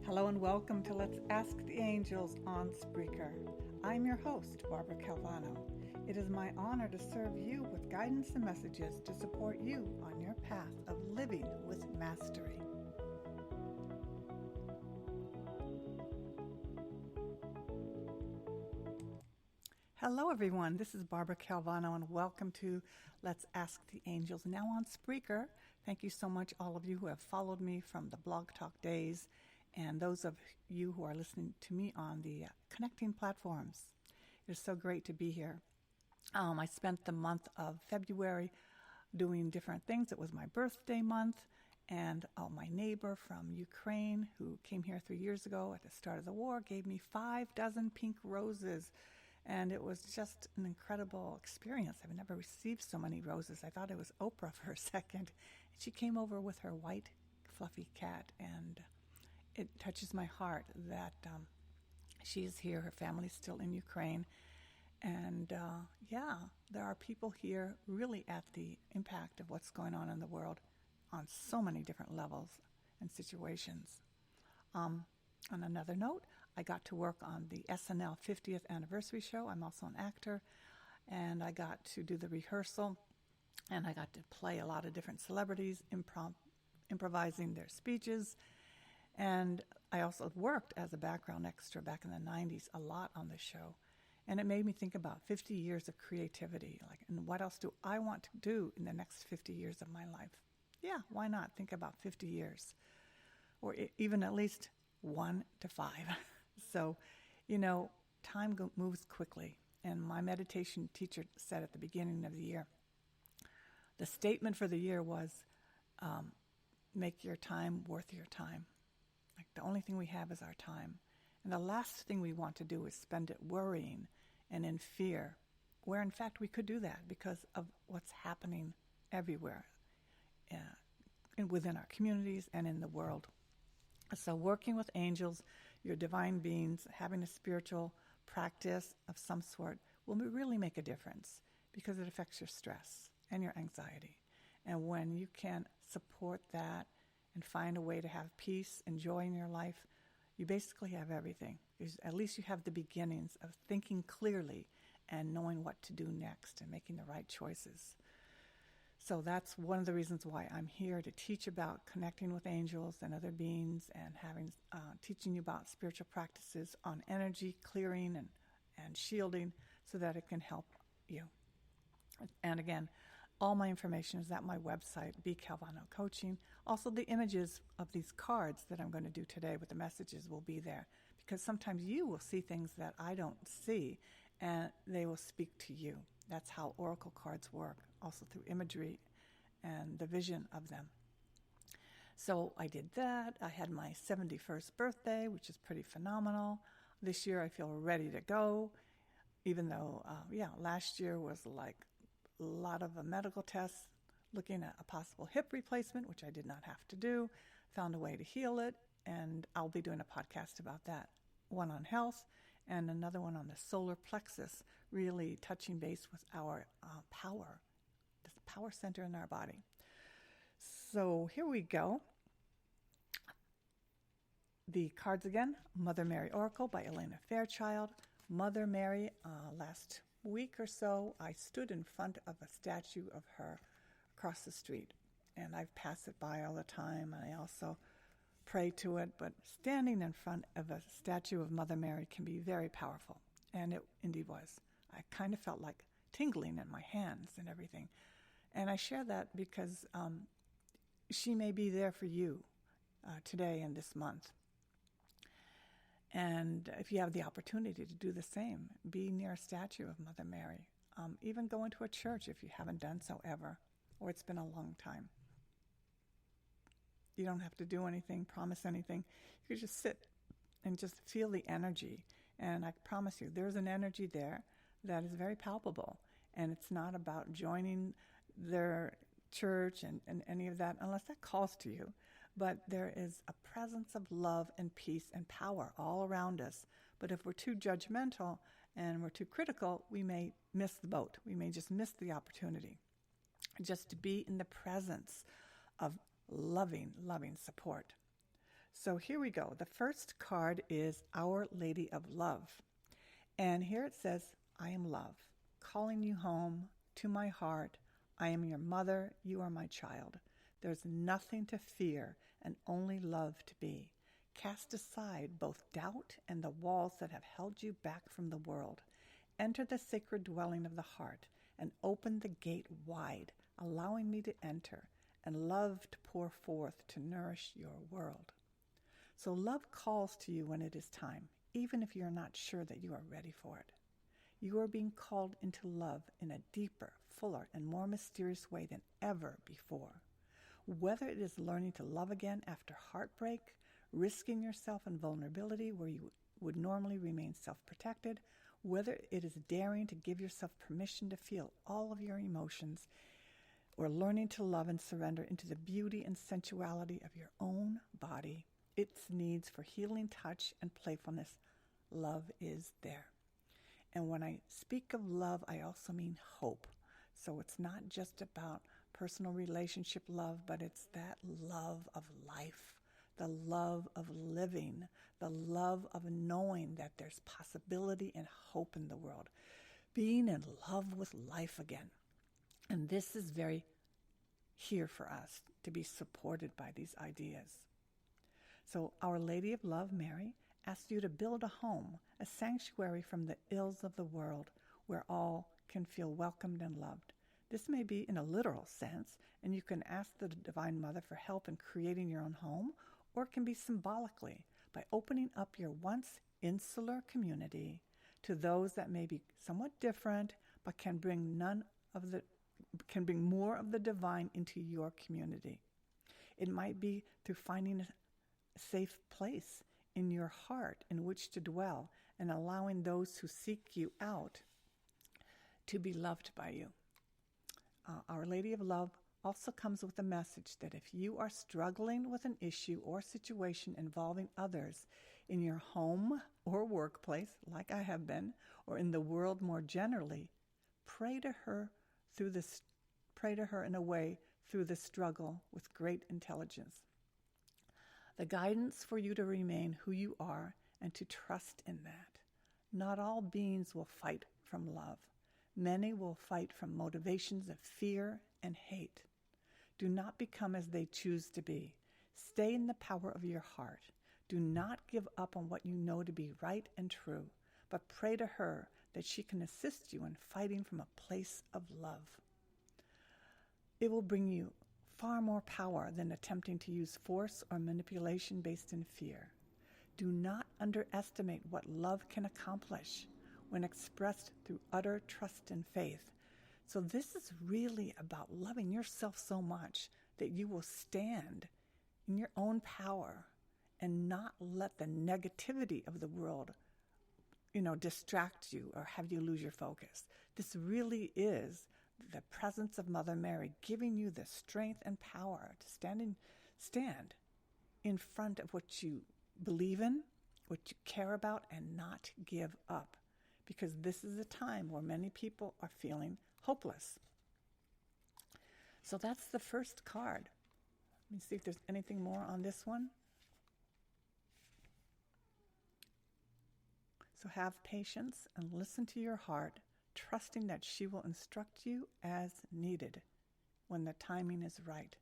Hello and welcome to Let's Ask the Angels on Spreaker. I'm your host, Barbara Calvano. It is my honor to serve you with guidance and messages to support you on your path of living with mastery. Hello everyone, this is Barbara Calvano and welcome to Let's Ask the Angels, now on Spreaker. Thank you so much all of you who have followed me from the Blog Talk days and those of you who are listening to me on the connecting platforms. It is so great to be here. I spent the month of February doing different things. It was my birthday month, and my neighbor from Ukraine who came here 3 years ago at the start of the war gave me 5 dozen pink roses. And it was just an incredible experience. I've never received so many roses. I thought it was Oprah for a second. And she came over with her white, fluffy cat, and it touches my heart that she is here. Her family's still in Ukraine. And there are people here really at the impact of what's going on in the world on so many different levels and situations. On another note, I got to work on the SNL 50th anniversary show. I'm also an actor, and I got to do the rehearsal, and I got to play a lot of different celebrities, improvising their speeches. And I also worked as a background extra back in the 90s a lot on the show. And it made me think about 50 years of creativity. And what else do I want to do in the next 50 years of my life? Yeah, why not think about 50 years? Or even at least 1 to 5. So, time moves quickly. And my meditation teacher said at the beginning of the year, the statement for the year was, make your time worth your time. Like the only thing we have is our time. And the last thing we want to do is spend it worrying and in fear, where in fact we could do that because of what's happening everywhere, within our communities and in the world. So working with angels, your divine beings, having a spiritual practice of some sort will really make a difference because it affects your stress and your anxiety. And when you can support that and find a way to have peace and joy in your life, you basically have everything. At least you have the beginnings of thinking clearly and knowing what to do next and making the right choices. So that's one of the reasons why I'm here, to teach about connecting with angels and other beings and teaching you about spiritual practices on energy clearing and shielding so that it can help you. And again, all my information is at my website, B. Calvano Coaching. Also, the images of these cards that I'm going to do today with the messages will be there, because sometimes you will see things that I don't see, and they will speak to you. That's how oracle cards work, also through imagery and the vision of them. So I did that. I had my 71st birthday, which is pretty phenomenal. This year I feel ready to go, even though, last year was like a lot of medical tests, looking at a possible hip replacement, which I did not have to do, found a way to heal it, and I'll be doing a podcast about that. One on health and another one on the solar plexus, really touching base with our power, this power center in our body. So here we go. The cards again, Mother Mary Oracle by Alana Fairchild. Mother Mary, last week or so, I stood in front of a statue of her across the street, and I've passed it by all the time, and I also pray to it, but standing in front of a statue of Mother Mary can be very powerful, and it indeed was. I kind of felt like tingling in my hands and everything, and I share that because she may be there for you today and this month. And if you have the opportunity to do the same, be near a statue of Mother Mary. Even go into a church if you haven't done so ever, or it's been a long time. You don't have to do anything, promise anything. You could just sit and just feel the energy. And I promise you, there's an energy there that is very palpable. And it's not about joining their church and any of that, unless that calls to you. But there is a presence of love and peace and power all around us. But if we're too judgmental and we're too critical, we may miss the boat. We may just miss the opportunity. Just to be in the presence of loving support. So here we go. The first card is Our Lady of Love. And here it says, I am love, calling you home to my heart. I am your mother. You are my child. There's nothing to fear and only love to be. Cast aside both doubt and the walls that have held you back from the world. Enter the sacred dwelling of the heart and open the gate wide, allowing me to enter and love to pour forth to nourish your world. So love calls to you when it is time, even if you're not sure that you are ready for it. You are being called into love in a deeper, fuller, and more mysterious way than ever before. Whether it is learning to love again after heartbreak, risking yourself in vulnerability where you would normally remain self-protected, whether it is daring to give yourself permission to feel all of your emotions, or learning to love and surrender into the beauty and sensuality of your own body, its needs for healing touch and playfulness, love is there. And when I speak of love, I also mean hope. So it's not just about personal relationship love, but it's that love of life, the love of living, the love of knowing that there's possibility and hope in the world, being in love with life again. And this is very here for us to be supported by these ideas. So Our Lady of Love, Mary, asks you to build a home, a sanctuary from the ills of the world where all can feel welcomed and loved. This may be in a literal sense, and you can ask the Divine Mother for help in creating your own home, or it can be symbolically by opening up your once insular community to those that may be somewhat different, but can bring more of the divine into your community. It might be through finding a safe place in your heart in which to dwell and allowing those who seek you out to be loved by you. Our Lady of Love also comes with a message that if you are struggling with an issue or situation involving others in your home or workplace, like I have been, or in the world more generally, pray to her in a way through the struggle with great intelligence. The guidance for you to remain who you are and to trust in that. Not all beings will fight from love. Many will fight from motivations of fear and hate. Do not become as they choose to be. Stay in the power of your heart. Do not give up on what you know to be right and true, but pray to her that she can assist you in fighting from a place of love. It will bring you far more power than attempting to use force or manipulation based in fear. Do not underestimate what love can accomplish when expressed through utter trust and faith. So this is really about loving yourself so much that you will stand in your own power and not let the negativity of the world, distract you or have you lose your focus. This really is the presence of Mother Mary giving you the strength and power to stand in front of what you believe in, what you care about, and not give up. Because this is a time where many people are feeling hopeless. So that's the first card. Let me see if there's anything more on this one. So have patience and listen to your heart, trusting that she will instruct you as needed when the timing is right.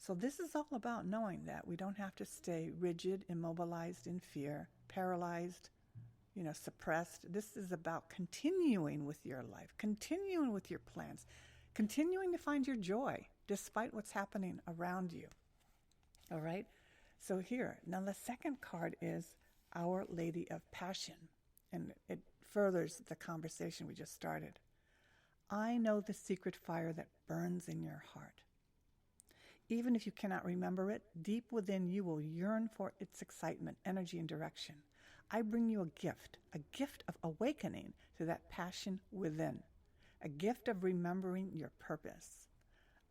So this is all about knowing that we don't have to stay rigid, immobilized in fear, paralyzed, suppressed. This is about continuing with your life, continuing with your plans, continuing to find your joy despite what's happening around you. All right? So here, now the second card is Our Lady of Passion, and it furthers the conversation we just started. I know the secret fire that burns in your heart. Even if you cannot remember it, deep within you will yearn for its excitement, energy, and direction. I bring you a gift of awakening to that passion within, a gift of remembering your purpose,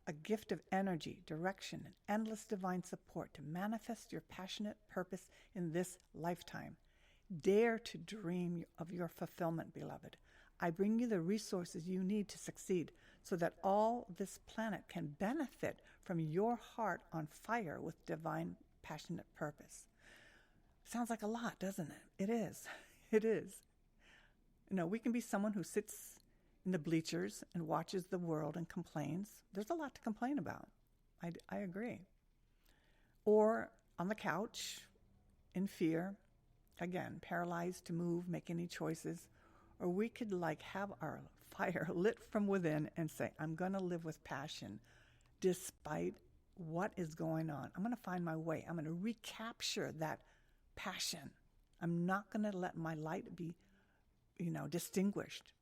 a gift of energy, direction, and endless divine support to manifest your passionate purpose in this lifetime. Dare to dream of your fulfillment, beloved. I bring you the resources you need to succeed so that all this planet can benefit from your heart on fire with divine passionate purpose. Sounds like a lot, doesn't it? It is. It is. We can be someone who sits in the bleachers and watches the world and complains. There's a lot to complain about. I agree. Or on the couch in fear, again, paralyzed to move, make any choices. Or we could have our fire lit from within and say, I'm going to live with passion despite what is going on. I'm going to find my way. I'm going to recapture that passion. I'm not going to let my light be, distinguished,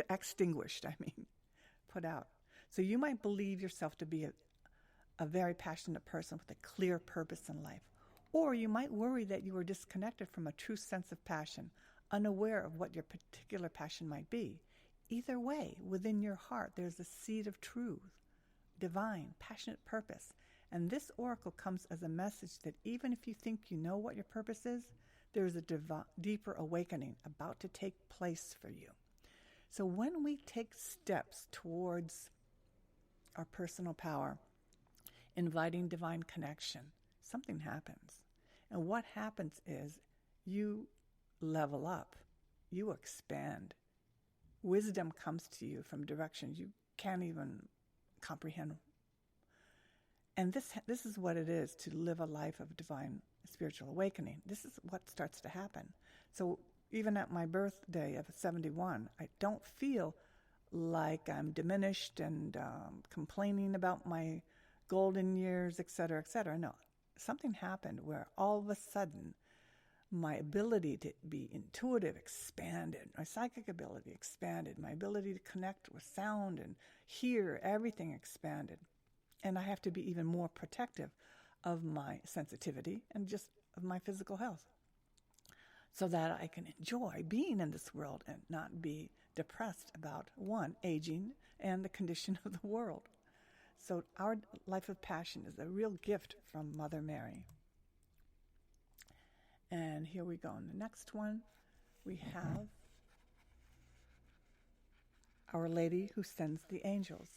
extinguished, put out. So you might believe yourself to be a very passionate person with a clear purpose in life. Or you might worry that you are disconnected from a true sense of passion, unaware of what your particular passion might be. Either way, within your heart, there's a seed of truth, divine, passionate purpose. And this oracle comes as a message that even if you think you know what your purpose is, there is a deeper awakening about to take place for you. So when we take steps towards our personal power, inviting divine connection, something happens. And what happens is you level up, you expand. Wisdom comes to you from directions you can't even comprehend. And this is what it is to live a life of divine spiritual awakening. This is what starts to happen. So even at my birthday of 71, I don't feel like I'm diminished and complaining about my golden years, et cetera, et cetera. No, something happened where all of a sudden my ability to be intuitive expanded, my psychic ability expanded, my ability to connect with sound and hear, everything expanded. And I have to be even more protective of my sensitivity and just of my physical health so that I can enjoy being in this world and not be depressed about, one, aging and the condition of the world. So our life of passion is a real gift from Mother Mary. And here we go. In the next one, we have Our Lady who sends the angels.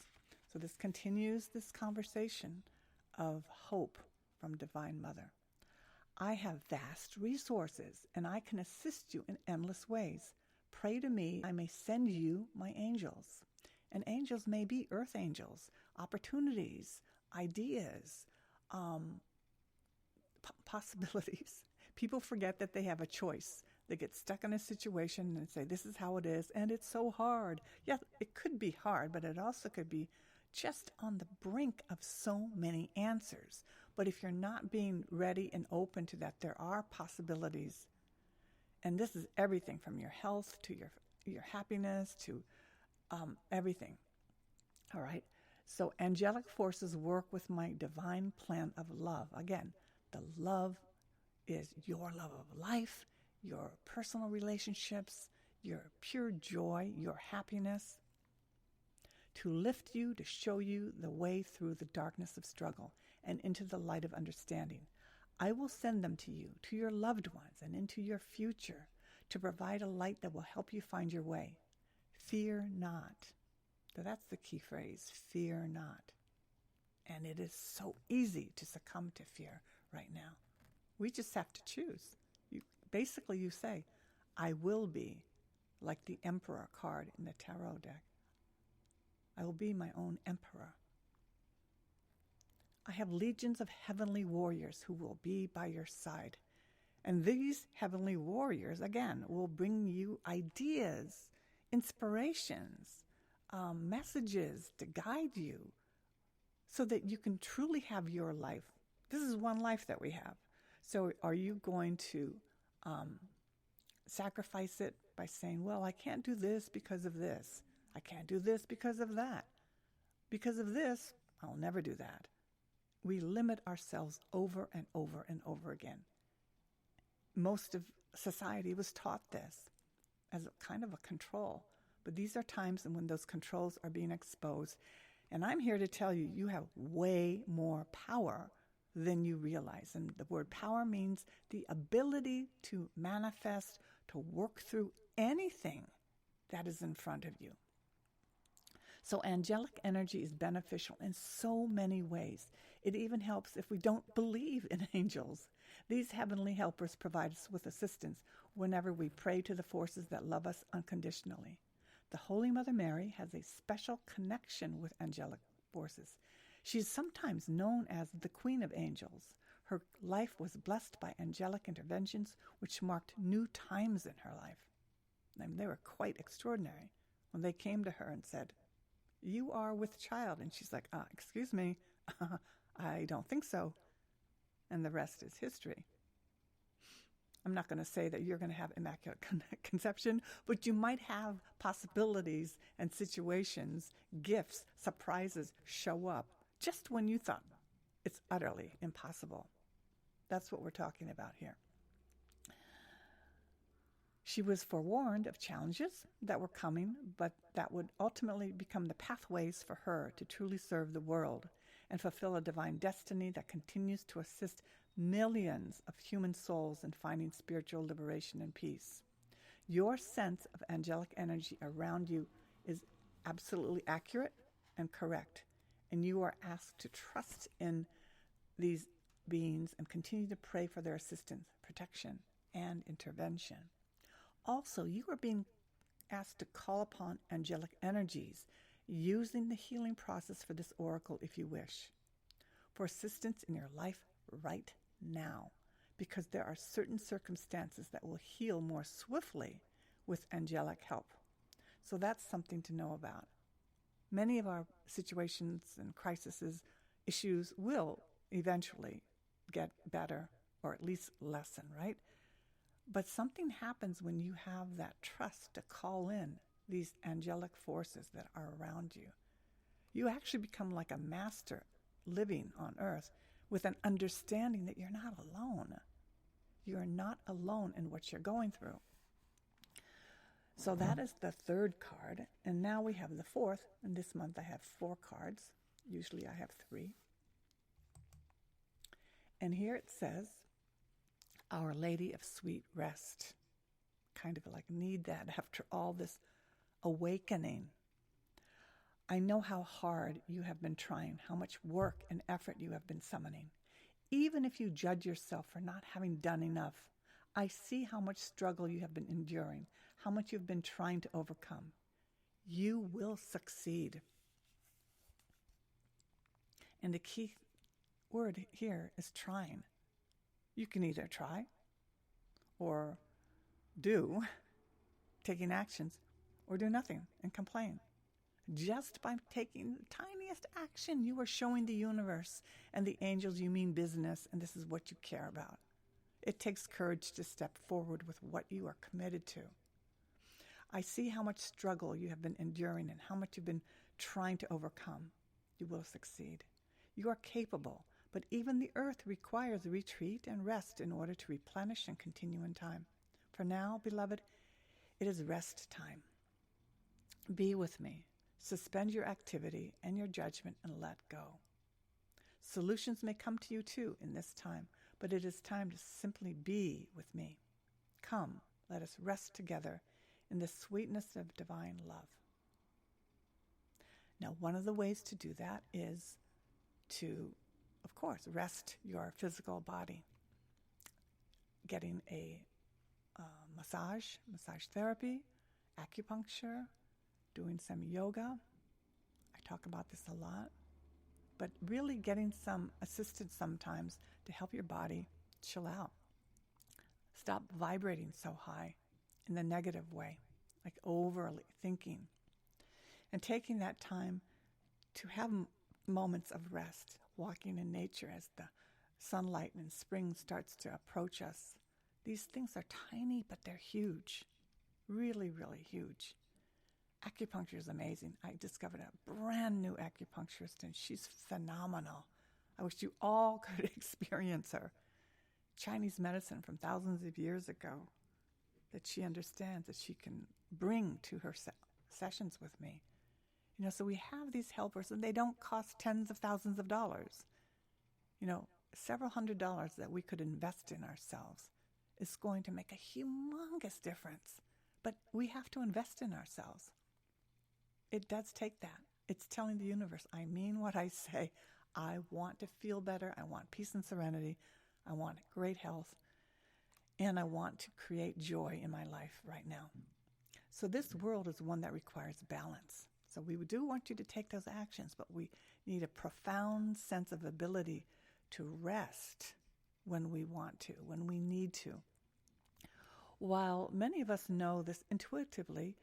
So this continues this conversation of hope from Divine Mother. I have vast resources, and I can assist you in endless ways. Pray to me, I may send you my angels. And angels may be earth angels, opportunities, ideas, possibilities. People forget that they have a choice. They get stuck in a situation and say, this is how it is, and it's so hard. Yeah, it could be hard, but it also could be just on the brink of so many answers. But if you're not being ready and open to that, there are possibilities. And this is everything from your health to your happiness to everything. All right? So angelic forces work with my divine plan of love. Again, the love is your love of life, your personal relationships, your pure joy, your happiness, to lift you, to show you the way through the darkness of struggle and into the light of understanding. I will send them to you, to your loved ones, and into your future to provide a light that will help you find your way. Fear not. So that's the key phrase, fear not. And it is so easy to succumb to fear right now. We just have to choose. You say, I will be like the Emperor card in the tarot deck. I will be my own emperor. I have legions of heavenly warriors who will be by your side. And these heavenly warriors, again, will bring you ideas, inspirations, messages to guide you so that you can truly have your life. This is one life that we have. So are you going to sacrifice it by saying, well, I can't do this because of this. I can't do this because of that. Because of this, I'll never do that. We limit ourselves over and over and over again. Most of society was taught this as a kind of a control. But these are times when those controls are being exposed. And I'm here to tell you, you have way more power than you realize. And the word power means the ability to manifest, to work through anything that is in front of you. So angelic energy is beneficial in so many ways. It even helps if we don't believe in angels. These heavenly helpers provide us with assistance whenever we pray to the forces that love us unconditionally. The Holy Mother Mary has a special connection with angelic forces. She is sometimes known as the Queen of Angels. Her life was blessed by angelic interventions, which marked new times in her life. I mean, they were quite extraordinary when they came to her and said, "You are with child." And she's like, excuse me, I don't think so. And the rest is history. I'm not going to say that you're going to have immaculate conception, but you might have possibilities and situations, gifts, surprises show up just when you thought it's utterly impossible. That's what we're talking about here. She was forewarned of challenges that were coming, but that would ultimately become the pathways for her to truly serve the world and fulfill a divine destiny that continues to assist millions of human souls in finding spiritual liberation and peace. Your sense of angelic energy around you is absolutely accurate and correct, and you are asked to trust in these beings and continue to pray for their assistance, protection, and intervention. Also, you are being asked to call upon angelic energies using the healing process for this oracle if you wish, for assistance in your life right now, because there are certain circumstances that will heal more swiftly with angelic help. So that's something to know about. Many of our situations and crises, issues will eventually get better or at least lessen, right? But something happens when you have that trust to call in these angelic forces that are around you. You actually become like a master living on earth with an understanding that you're not alone. You are not alone in what you're going through. So that is the third card. And now we have the fourth. And this month I have 4 cards. Usually I have 3. And here it says, Our Lady of Sweet Rest. Kind of like need that after all this awakening. I know how hard you have been trying, how much work and effort you have been summoning. Even if you judge yourself for not having done enough, I see how much struggle you have been enduring, how much you've been trying to overcome. You will succeed. And the key word here is trying. You can either try or do, taking actions, or do nothing and complain. Just by taking the tiniest action, you are showing the universe and the angels you mean business, and this is what you care about. It takes courage to step forward with what you are committed to. I see how much struggle you have been enduring and how much you've been trying to overcome. You will succeed. You are capable, but even the earth requires retreat and rest in order to replenish and continue in time. For now, beloved, it is rest time. Be with me. Suspend your activity and your judgment and let go. Solutions may come to you too in this time, but it is time to simply be with me. Come, let us rest together in the sweetness of divine love. Now, one of the ways to do that is to, of course, rest your physical body. Getting a massage therapy, acupuncture, doing some yoga. I talk about this a lot. But really getting some assistance sometimes to help your body chill out. Stop vibrating so high in the negative way, like overly thinking. And taking that time to have moments of rest, walking in nature as the sunlight in spring starts to approach us. These things are tiny, but they're huge. Really, really huge. Acupuncture is amazing. I discovered a brand new acupuncturist, and she's phenomenal. I wish you all could experience her. Chinese medicine from thousands of years ago that she understands, that she can bring to her sessions with me. So we have these helpers, and they don't cost tens of thousands of dollars. Several $100s that we could invest in ourselves is going to make a humongous difference. But we have to invest in ourselves. It does take that. It's telling the universe, I mean what I say. I want to feel better. I want peace and serenity. I want great health. And I want to create joy in my life right now. So this world is one that requires balance. So we do want you to take those actions, but we need a profound sense of ability to rest when we want to, when we need to. While many of us know this intuitively,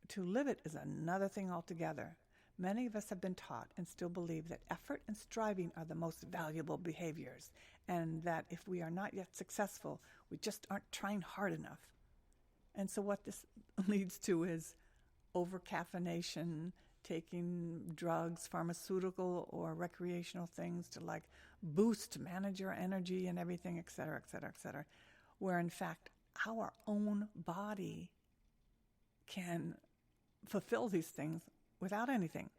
to live it is another thing altogether. Many of us have been taught and still believe that effort and striving are the most valuable behaviors, and that if we are not yet successful, we just aren't trying hard enough. And so what this leads to is over-caffeination, taking drugs, pharmaceutical or recreational things to like boost, manage your energy and everything, et cetera, et cetera, et cetera, where in fact our own body can fulfill these things without anything.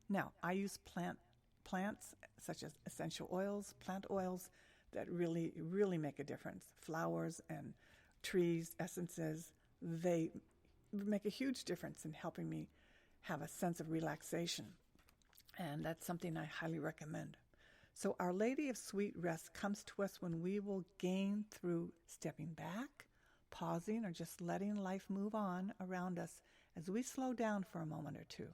Now, I use plants such as essential oils, plant oils that really, really make a difference. Flowers and trees, essences, they make a huge difference in helping me have a sense of relaxation. And that's something I highly recommend. So Our Lady of Sweet Rest comes to us when we will gain through stepping back, pausing, or just letting life move on around us as we slow down for a moment or two.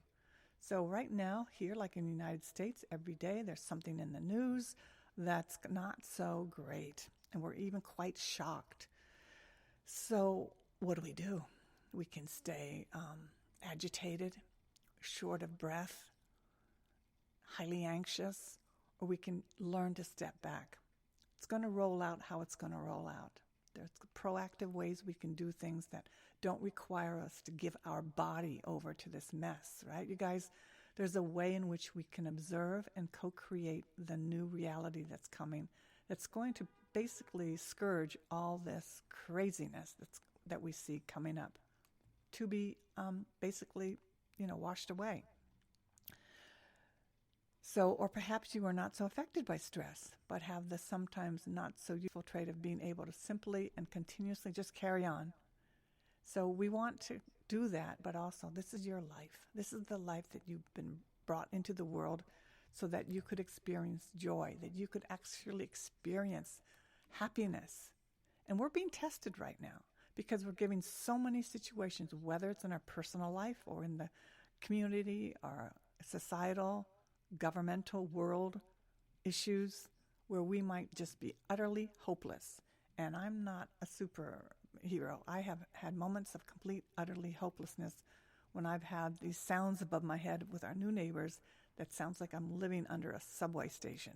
So right now, here, like in the United States, every day there's something in the news that's not so great. And we're even quite shocked. So what do? We can stay agitated, short of breath, highly anxious, or we can learn to step back. It's going to roll out how it's going to roll out. There's proactive ways we can do things that don't require us to give our body over to this mess, right? You guys, there's a way in which we can observe and co-create the new reality that's coming, that's going to basically scourge all this craziness that we see coming up, to be basically, washed away. So, or perhaps you are not so affected by stress, but have the sometimes not so useful trait of being able to simply and continuously just carry on. So we want to do that, but also this is your life. This is the life that you've been brought into the world so that you could experience joy, that you could actually experience happiness. And we're being tested right now because we're giving so many situations, whether it's in our personal life or in the community or societal, governmental, world issues, where we might just be utterly hopeless. And I'm not a superhero. I have had moments of complete, utterly hopelessness when I've had these sounds above my head with our new neighbors that sounds like I'm living under a subway station,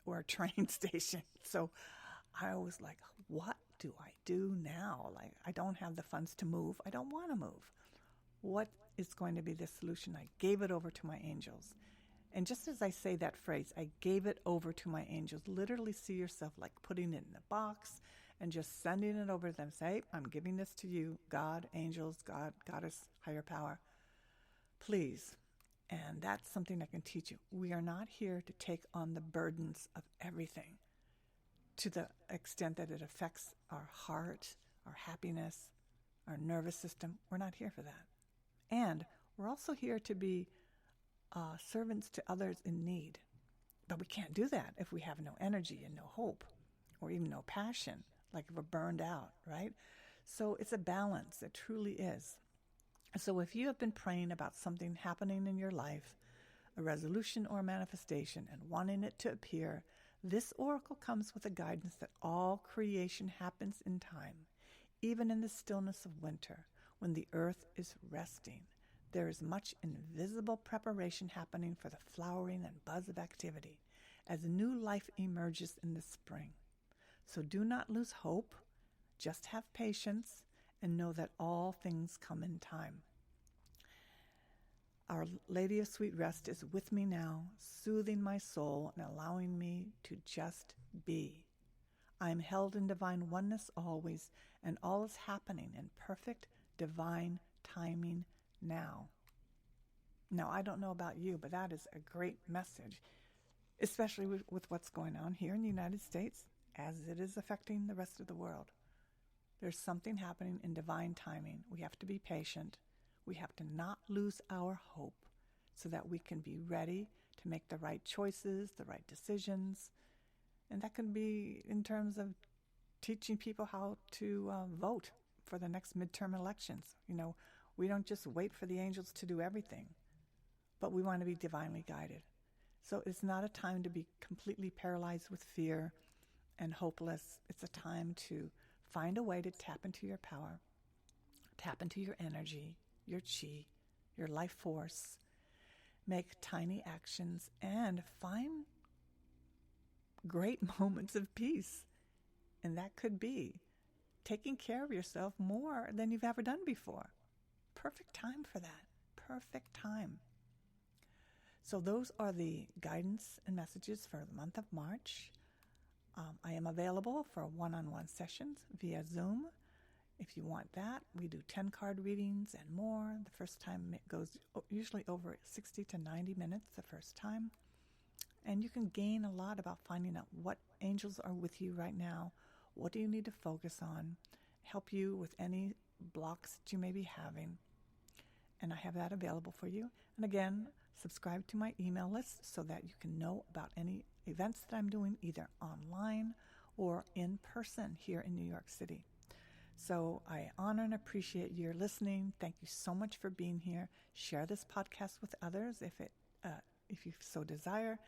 or a train station. So I was like, what do I do now? I don't have the funds to move. I don't want to move. What is going to be the solution? I gave it over to my angels. And just as I say that phrase, I gave it over to my angels, literally see yourself like putting it in a box and just sending it over to them. Say, I'm giving this to you, God, angels, God, Goddess, higher power. Please. And that's something I can teach you. We are not here to take on the burdens of everything to the extent that it affects our heart, our happiness, our nervous system. We're not here for that. And we're also here to be servants to others in need. But we can't do that if we have no energy and no hope or even no passion, like if we're burned out, right? So it's a balance. It truly is. So if you have been praying about something happening in your life, a resolution or a manifestation, and wanting it to appear, this oracle comes with a guidance that all creation happens in time, even in the stillness of winter, when the earth is resting. There is much invisible preparation happening for the flowering and buzz of activity as new life emerges in the spring. So do not lose hope, just have patience, and know that all things come in time. Our Lady of Sweet Rest is with me now, soothing my soul and allowing me to just be. I am held in divine oneness always, and all is happening in perfect divine timing now. Now, I don't know about you, but that is a great message, especially with what's going on here in the United States, as it is affecting the rest of the world. There's something happening in divine timing. We have to be patient. We have to not lose our hope so that we can be ready to make the right choices, the right decisions. And that can be in terms of teaching people how to vote for the next midterm elections. We don't just wait for the angels to do everything, but we want to be divinely guided. So it's not a time to be completely paralyzed with fear and hopeless. It's a time to find a way to tap into your power, tap into your energy, your chi, your life force, make tiny actions, and find great moments of peace. And that could be taking care of yourself more than you've ever done before. Perfect time for that. Perfect time. So those are the guidance and messages for the month of March. I am available for one-on-one sessions via Zoom. If you want that, we do 10-card readings and more. The first time it goes usually over 60 to 90 minutes the first time. And you can gain a lot about finding out what angels are with you right now. What do you need to focus on? Help you with any blocks that you may be having. And I have that available for you. And again, subscribe to my email list so that you can know about any events that I'm doing either online or in person here in New York City. So I honor and appreciate your listening. Thank you so much for being here. Share this podcast with others if you so desire.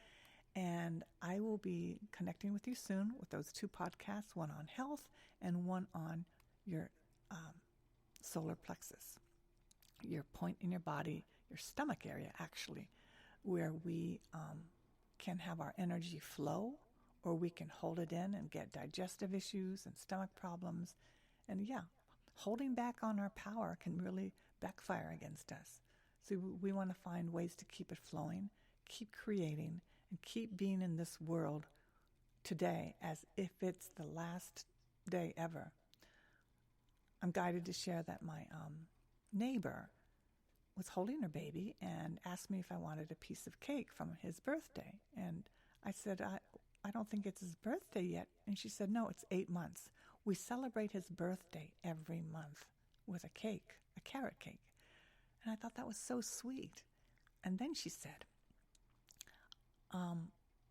And I will be connecting with you soon with those 2 podcasts, one on health and one on your solar plexus, your point in your body, your stomach area actually, where we can have our energy flow, or we can hold it in and get digestive issues and stomach problems. And holding back on our power can really backfire against us. So we want to find ways to keep it flowing, keep creating, and keep being in this world today as if it's the last day ever. I'm guided to share that my neighbor was holding her baby and asked me if I wanted a piece of cake from his birthday. And I said, I don't think it's his birthday yet. And she said, no, it's 8 months. We celebrate his birthday every month with a cake, a carrot cake. And I thought that was so sweet. And then she said,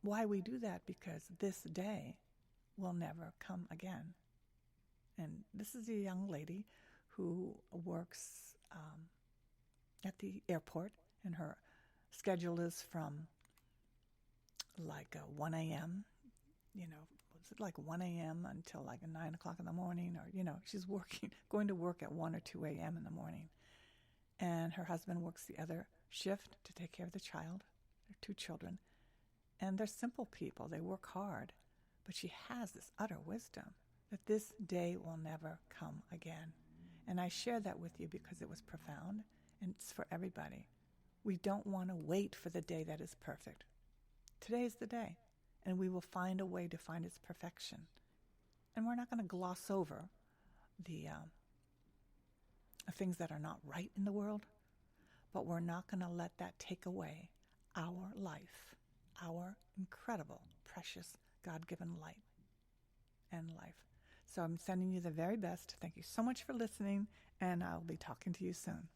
why we do that? Because this day will never come again. And this is a young lady who works at the airport, and her schedule is from like 1 a.m., was it like 1 a.m. until like 9 o'clock in the morning, or, she's going to work at 1 or 2 a.m. in the morning. And her husband works the other shift to take care of the child, their 2 children. And they're simple people. They work hard. But she has this utter wisdom that this day will never come again. And I share that with you because it was profound, and it's for everybody. We don't want to wait for the day that is perfect. Today is the day, and we will find a way to find its perfection. And we're not going to gloss over the things that are not right in the world, but we're not going to let that take away our life, our incredible, precious, God-given light and life. So I'm sending you the very best. Thank you so much for listening, and I'll be talking to you soon.